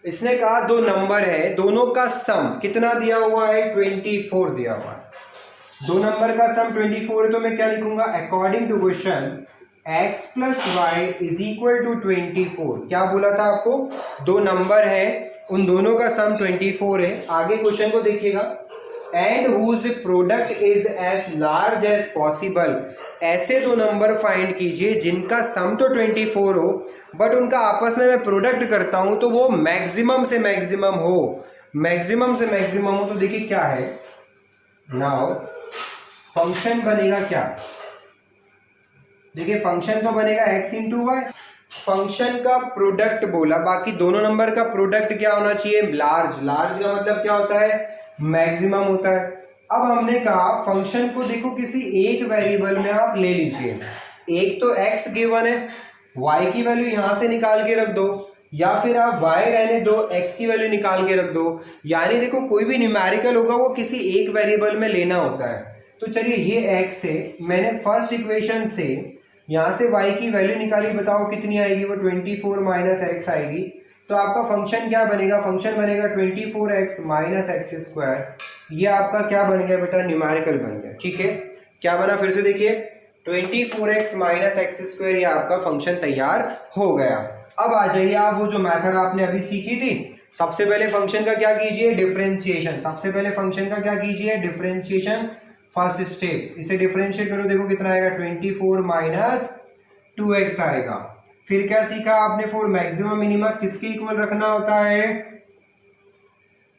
इसने कहा दो नंबर है, दोनों का सम कितना दिया हुआ है, 24 दिया हुआ है। दो नंबर का सम 24 है, तो मैं क्या लिखूंगा, according to question x plus Y is equal to 24। क्या बोला था आपको, दो नंबर है, उन दोनों का सम 24 है। आगे क्वेश्चन को देखिएगा, and whose product is as large as possible. ऐसे दो नंबर फाइंड कीजिए जिनका सम तो 24 हो, बट उनका आपस में मैं प्रोडक्ट करता हूं तो वो मैक्सिमम से मैक्सिमम हो, मैक्सिमम से मैक्सिमम हो। तो देखिए क्या है, नाउ फंक्शन बनेगा क्या, देखिए फंक्शन तो बनेगा x इंटू वाई। फंक्शन का प्रोडक्ट बोला, बाकी दोनों नंबर का प्रोडक्ट क्या होना चाहिए, लार्ज। लार्ज का मतलब क्या होता है, मैक्सिमम होता है। अब हमने कहा फंक्शन को देखो किसी एक वेरिएबल में आप ले लीजिए, एक तो x गिवन है, y की वैल्यू यहां से निकाल के रख दो, या फिर आप y रहने दो, x की वैल्यू निकाल के रख दो। यानी देखो कोई भी न्यूमेरिकल होगा वो किसी एक वेरिएबल में लेना होता है। तो चलिए ये x है, मैंने फर्स्ट इक्वेशन से यहाँ से y की वैल्यू निकाली, बताओ कितनी आएगी, वो 24 माइनस एक्स आएगी। तो आपका फंक्शन क्या बनेगा, फंक्शन बनेगा 24x माइनस एक्स स्क्वायर। ये आपका क्या बन गया बेटा, न्यूमेरिकल बन गया। ठीक है, क्या बना, फिर से देखिए 24x माइनस एक्स स्क्वायर, ये आपका फंक्शन तैयार हो गया। अब आ जाइए आप वो जो मेथड आपने अभी सीखी थी, सबसे पहले फंक्शन का क्या कीजिए, डिफरेंशिएशन। सबसे पहले फंक्शन का क्या कीजिए, डिफरेंशिएशन, फर्स्ट स्टेप। इसे डिफरेंशिएट करो, देखो कितना आएगा, 24 माइनस 2x आएगा। फिर क्या सीखा आपने, फॉर मैक्सिमम मिनिमा किसके इक्वल रखना होता है,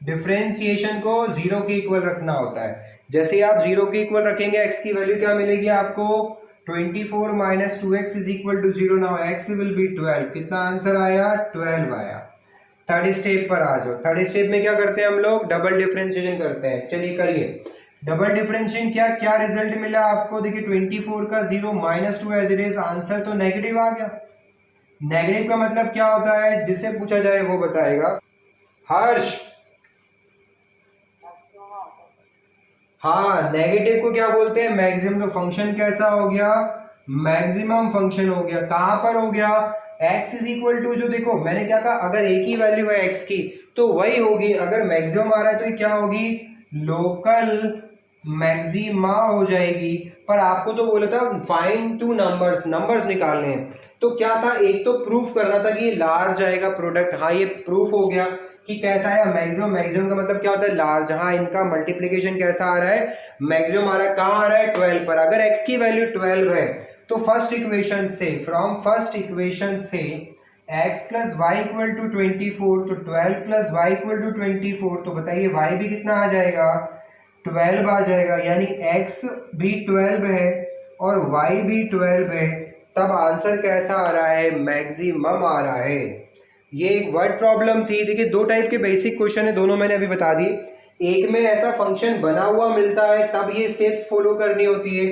डिफरेंशिएशन को 0 के इक्वल रखना होता है। जैसे आप 0 के इक्वल रखेंगे, x की वैल्यू क्या मिलेगी आपको, 24 minus 2x is equal to 0। Now x will be 12। कितना आंसर आया, 12 आया। थर्ड स्टेप पर आ जाओ। थर्ड स्टेप में क्या करते हैं हम लोग, डबल डिफरेंशिएशन करते हैं। चलिए करिए डबल डिफरेंशिएशन। क्या रिजल्ट मिला आपको, देखिए 24 का 0 minus 2 as it is, answer तो नेगेटिव आ गया। नेगेटिव का मतलब क्या होता है, जिससे पूछा जाए वो बताएगा। हर्ष, हाँ नेगेटिव को क्या बोलते हैं, मैक्सिमम। तो फंक्शन कैसा हो गया, मैक्सिमम फंक्शन हो गया। कहां पर हो गया, x इज इक्वल टू, जो देखो मैंने क्या कहा, अगर एक ही वैल्यू है x की तो वही होगी, अगर मैक्सिमम आ रहा है तो ये क्या होगी, लोकल मैक्सिमा हो जाएगी। पर आपको तो बोला था फाइंड टू नंबर्स, नंबर्स निकालने हैं। तो क्या था, एक तो प्रूफ करना था कि ये लार्ज आएगा प्रोडक्ट। हाँ ये प्रूफ हो गया कि कैसा है, मैक्सिमम। मैक्सिमम का मतलब क्या होता है, लार्ज। हाँ इनका मल्टीप्लिकेशन कैसा आ रहा है, मैक्सिमम आ रहा है। कहाँ आ रहा है, 12 पर। अगर x की वैल्यू 12 है तो फर्स्ट इक्वेशन से, फ्रॉम फर्स्ट इक्वेशन से x plus Y equal to 24, तो 12 प्लस वाई इक्वल टू 24। तो बताइए y भी कितना आ जाएगा, 12 आ जाएगा। यानी x भी 12 है और y भी 12 है। तब आंसर कैसा आ रहा है, मैक्सिमम आ रहा है। ये एक वर्ड प्रॉब्लम थी। देखिए दो टाइप के बेसिक क्वेश्चन है, दोनों मैंने अभी बता दिए। एक में ऐसा फंक्शन बना हुआ मिलता है तब ये स्टेप्स फॉलो करनी होती है,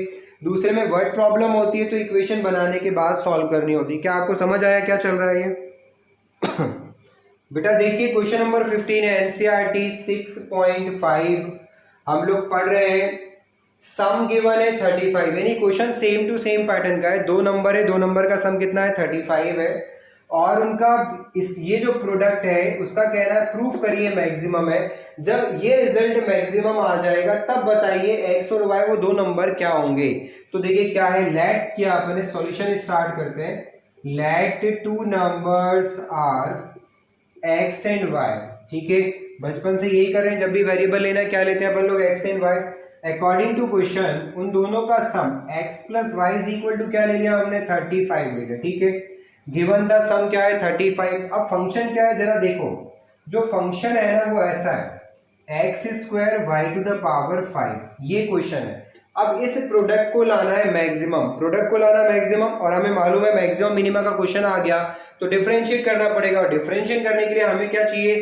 दूसरे में वर्ड प्रॉब्लम होती है तो इक्वेशन बनाने के बाद सॉल्व करनी होती है। क्या आपको समझ आया क्या चल रहा है ये बेटा देखिए क्वेश्चन नंबर 15 है, एनसीईआरटी 6.5 हम लोग पढ़ रहे हैं। सम गिवन है 35, यानी question same to same pattern का है। दो नंबर है, दो नंबर का सम कितना है, 35 है। और उनका ये जो प्रोडक्ट है उसका कहना है प्रूफ करिए मैक्सिमम है। जब ये रिजल्ट मैक्सिमम आ जाएगा तब बताइए एक्स और वाई वो दो नंबर क्या होंगे। तो देखिए क्या है, लेट क्या अपने सॉल्यूशन स्टार्ट करते हैं। Let two numbers are X and Y. ठीक है, बचपन से यही कर रहे हैं, जब भी वेरिएबल लेना क्या लेते हैं अपन लोग, X and Y. According to question उन दोनों का sum x plus Y is equal to क्या ले लिया हमने, 35 ले लिया। ठीक है, गिवन द सम क्या है, 35। अब फंक्शन क्या है जरा देखो, जो फंक्शन है ना वो ऐसा है, X square Y to the power 5, ये क्वेश्चन है। अब इस प्रोडक्ट को लाना है मैक्सिमम, प्रोडक्ट को लाना है मैक्सिमम, और हमें मालूम है मैक्सिमम मिनिमा का क्वेश्चन आ गया तो डिफरेंशिएट करना पड़ेगा। और डिफरेंशिएट करने के लिए हमें क्या चाहिए,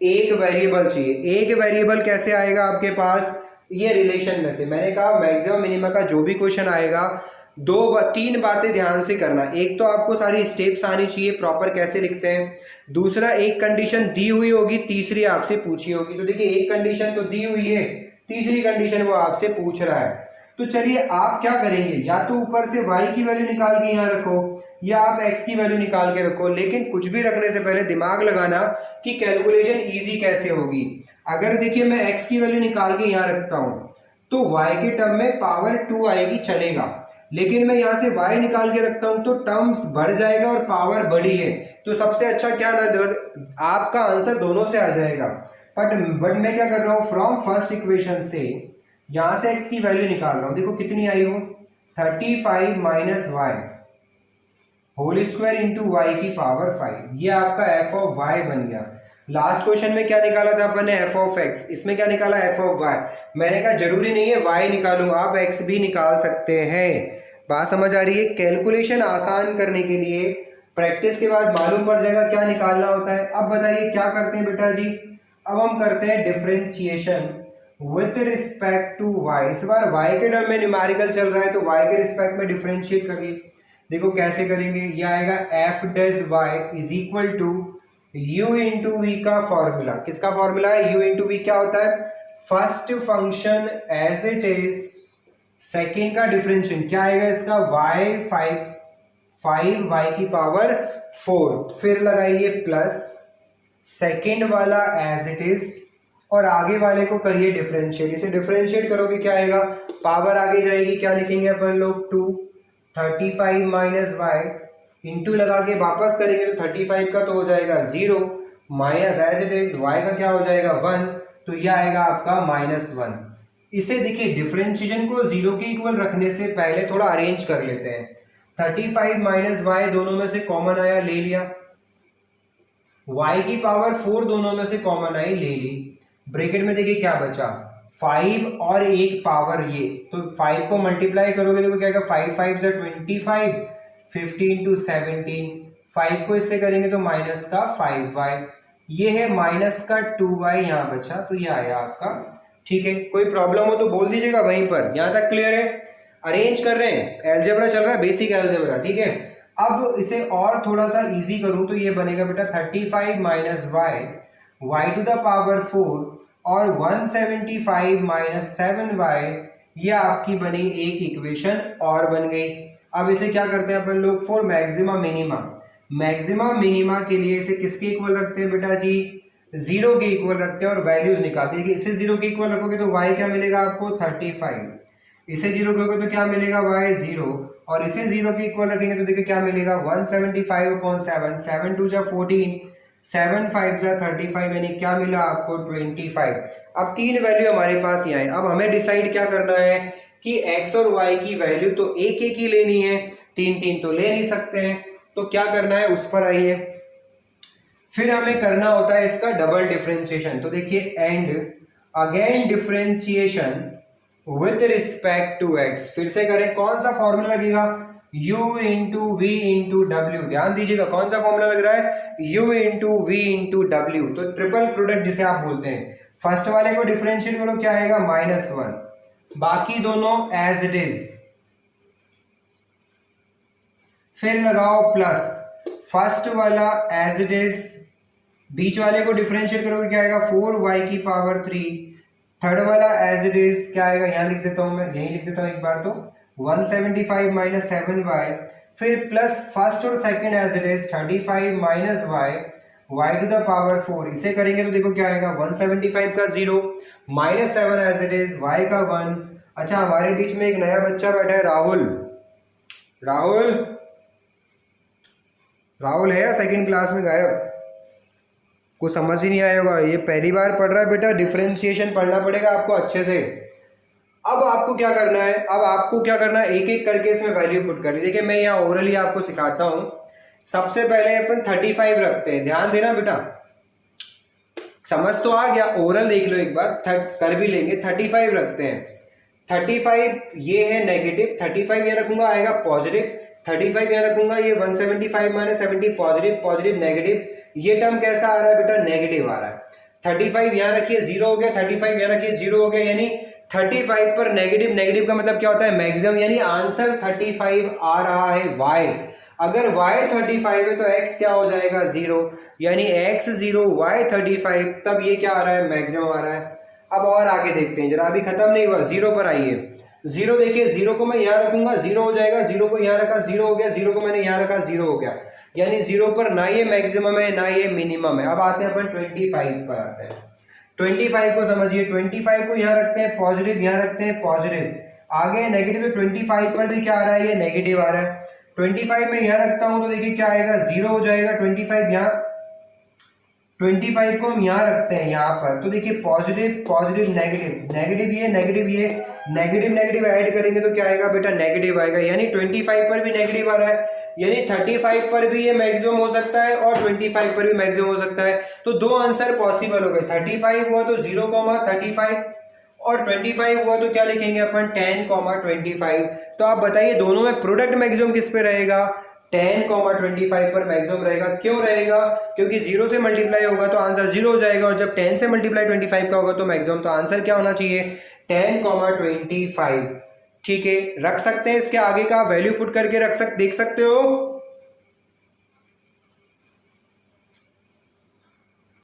एक वेरिएबल चाहिए। एक वेरिएबल कैसे आएगा आपके पास, ये रिलेशन में से। मैंने कहा मैक्सिमम मिनिमा का जो भी क्वेश्चन आएगा तीन बातें ध्यान से करना। एक तो आपको सारी स्टेप्स आनी चाहिए प्रॉपर कैसे लिखते हैं, दूसरा एक कंडीशन दी हुई होगी, तीसरी आपसे पूछी होगी। तो देखिए एक कंडीशन तो दी हुई है, तीसरी कंडीशन वो आपसे पूछ रहा है। तो चलिए आप क्या करेंगे, या तो ऊपर से y की वैल्यू निकाल के यहाँ रखो या आप x की वैल्यू निकाल के रखो, लेकिन कुछ भी रखने से पहले दिमाग लगाना कि कैलकुलेशन इजी कैसे होगी। अगर देखिए मैं x की वैल्यू निकाल के यहाँ रखता हूँ तो y के टर्म में पावर 2 आएगी, चलेगा। लेकिन मैं यहाँ से y निकाल के रखता हूँ तो टर्म्स बढ़ जाएगा और पावर बढ़ी है, तो सबसे अच्छा क्या आपका आंसर दोनों से आ जाएगा। बट मैं क्या कर रहा हूँ, फ्रॉम फर्स्ट इक्वेशन से यहाँ से x की वैल्यू निकाल रहा हूँ। देखो कितनी आई हो, 35 minus Y whole square into Y की पावर 5। ये आपका एफ ऑफ वाई बन गया। लास्ट क्वेश्चन में क्या निकाला था अपन ने, एफ ऑफ एक्स। इसमें क्या निकाला, एफ ऑफ वाई। मैंने कहा जरूरी नहीं है वाई निकालूं, आप एक्स भी निकाल सकते हैं। बात समझ आ रही है। कैलकुलेशन आसान करने के लिए प्रैक्टिस के बाद मालूम पड़ जाएगा क्या निकालना होता है। अब बताइए क्या करते हैं बेटा जी, अब हम करते हैं differentiation with respect to Y. इस बार वाई के टर्म में न्यूमेरिकल चल रहा है तो वाई के रिस्पेक्ट में डिफरेंशिएट करिए। देखो कैसे करेंगे, ये आएगा F dash Y is equal to u into V का फॉर्मूला। किसका फॉर्मूला है, u इंटू वी क्या होता है, first function as it is, second का डिफरेंशिएशन क्या आएगा इसका, y 5 y की पावर 4, फिर लगाइए प्लस सेकेंड वाला एज इट इज और आगे वाले को करिए डिफरेंशिएट। इसे डिफरेंशिएट करोगे क्या आएगा, पावर आगे जाएगी, क्या लिखेंगे अपन लोग 2, 35 माइनस वाई इंटू लगा के वापस करेंगे तो 35 का तो हो जाएगा 0 minus as it is y का क्या हो जाएगा 1, तो यह आएगा आपका -1। इसे देखिए डिफरेंशिएशन को 0 के इक्वल रखने से पहले थोड़ा अरेंज कर लेते हैं। 35 माइनस वाई दोनों में से कॉमन आया, ले लिया। y की पावर 4 दोनों में से कॉमन आई, ले ली। ब्रैकेट में देखिए क्या बचा, 5 और एक पावर ये, तो 5 को मल्टीप्लाई करोगे तो क्या आएगा, 5 5 से 25, 15 टू 17, 5 को इससे करेंगे तो माइनस का 5y, ये है माइनस का 2y यहाँ बचा, तो ये आया आपका। ठीक है, कोई प्रॉब्लम हो तो बोल दीजिएगा वहीं पर। यहाँ तक क्लियर है, अरेंज कर रहे हैं, अलजेब्रा चल रहा है, बेसिक अलजेब्रा। ठीक है, अब इसे और थोड़ा सा इजी करूँ तो ये बनेगा बेटा 35 minus y to the power 4 और 175 माइनस 7y, ये आपकी बनी एक इक्वेशन और बन गई। अब इसे क्या करते हैं अपन लोग, for maxima minima. Maxima minima के लिए इसे किसके इक्वल रखते हैं बेटा जी, 0 के इक्वल रखते हैं और वैल्यूज निकालते हैं। इसे 0 के इक्वल रखोगे तो y क्या मिलेगा आपको 35, इसे 0 रखोगे तो क्या मिलेगा y 0, और इसे 0 के इक्वल रखेंगे तो देखिए क्या मिलेगा 175/7, 7 2 जा 14, 7 5 जा 35, यानी क्या मिला आपको 25। अब तीन वैल्यू हमारे पास यहाँ है। अब हमें डिसाइड क्या करना है कि x और y की वैल्यू तो एक एक ही लेनी है, तीन तीन तो ले नहीं सकते हैं, तो क्या करना है उस पर आइए। फिर हमें करना होता है इसका डबल डिफरेंशिएशन। तो देखिए and again differentiation with respect to x, फिर से करें। कौन सा फॉर्मूला लगेगा, u into V into W. ध्यान दीजिएगा कौन सा फॉर्मूला लग रहा है, u into V into W, तो ट्रिपल प्रोडक्ट जिसे आप बोलते हैं। फर्स्ट वाले को डिफरेंशिएट करो, क्या आएगा -1, बाकी दोनों एज इट इज, फिर लगाओ प्लस, फर्स्ट वाला एज इट इज, बीच वाले को डिफरेंशिएट करोगे क्या आएगा 4y की पावर 3, थर्ड वाला एज इट इज क्या आएगा, यहां लिख देता हूं मैं, यहीं लिख देता हूं एक बार तो 175 माइनस 7y, फिर प्लस फर्स्ट और second as it is 35 minus y to the power 4, इसे करेंगे तो देखो क्या आएगा 175 का 0 minus 7 as it is, y का 1। अच्छा, हमारे बीच में एक नया बच्चा बैठा है, राहुल है या सेकंड क्लास में गायब, कुछ समझ ही नहीं आया होगा, ये पहली बार पढ़ रहा है बेटा। डिफरेंशिएशन पढ़ना पड़ेगा आपको अच्छे से। अब आपको क्या करना है, एक एक करके इसमें वैल्यू पुट करनी। देखिए मैं यहाँ ओरली आपको सिखाता हूँ। सबसे पहले अपन 35 रखते हैं, ध्यान देना बेटा, समझ तो आ गया, ओरल देख लो एक बार, कर भी लेंगे। 35 रखते हैं, 35 ये है नेगेटिव, 35 यहाँ रखूंगा आएगा पॉजिटिव, 35 यहाँ रखूंगा, ये 175 माइनस 70 पॉजिटिव नेगेटिव, ये टर्म कैसा आ रहा है बेटा, नेगेटिव आ रहा है। 35 यहाँ रखिए 0 हो गया, 35 यहाँ रखिए 0 हो गया, यानी 35 पर नेगेटिव का मतलब क्या होता है, मैक्सिमम, यानी आंसर 35 आ रहा है y। अगर y 35 है तो x क्या हो जाएगा 0, यानी x 0 y 35, तब ये क्या आ रहा है, मैक्सिमम आ रहा है। अब और आगे देखते हैं जरा, अभी खत्म नहीं हुआ, 0 पर आइए। 0 देखिए, 0 को मैं यहाँ रखूंगा 0 हो जाएगा, 0 को यहाँ रखा 0 हो गया, 0 को मैंने यहाँ रखा 0 हो गया। यानी 0 पर ना ये मैक्सिमम है ना ये मिनिमम है। अब आते हैं अपन 25 पर आते हैं। 25 को समझिए, 25 को यहाँ रखते हैं पॉजिटिव, यहाँ रखते हैं पॉजिटिव, आगे नेगेटिव। 25 पर भी क्या आ रहा है, ये नेगेटिव आ रहा है। 25 में यहाँ रखता हूँ तो देखिए क्या आएगा, 0 हो जाएगा। 25 यहाँ, 25 को हम यहाँ रखते हैं यहाँ पर, तो देखिए पॉजिटिव पॉजिटिव नेगेटिव, नेगेटिव ये नेगेटिव ये, नेगेटिव नेगेटिव ऐड करेंगे तो क्या आएगा बेटा, नेगेटिव आएगा। यानी 25 पर भी नेगेटिव आ रहा है, यानी 35 पर भी ये मैक्सिमम हो सकता है और 25 पर भी मैक्सिमम हो सकता है। तो दो आंसर पॉसिबल हो गए, 35 हुआ तो 0,35 और 25 हुआ तो क्या लिखेंगे अपन, 10,25। तो आप बताइए दोनों में प्रोडक्ट मैक्सिमम किस पे रहेगा, 10,25 पर मैक्सिमम रहेगा। क्यों रहेगा, क्योंकि 0 से मल्टीप्लाई होगा तो आंसर 0 हो जाएगा, और जब 10 से मल्टीप्लाई 25 का होगा तो मैक्सिमम, तो आंसर क्या होना चाहिए, 10,25। ठीक है, रख सकते हैं, इसके आगे का वैल्यू पुट करके देख सकते हो।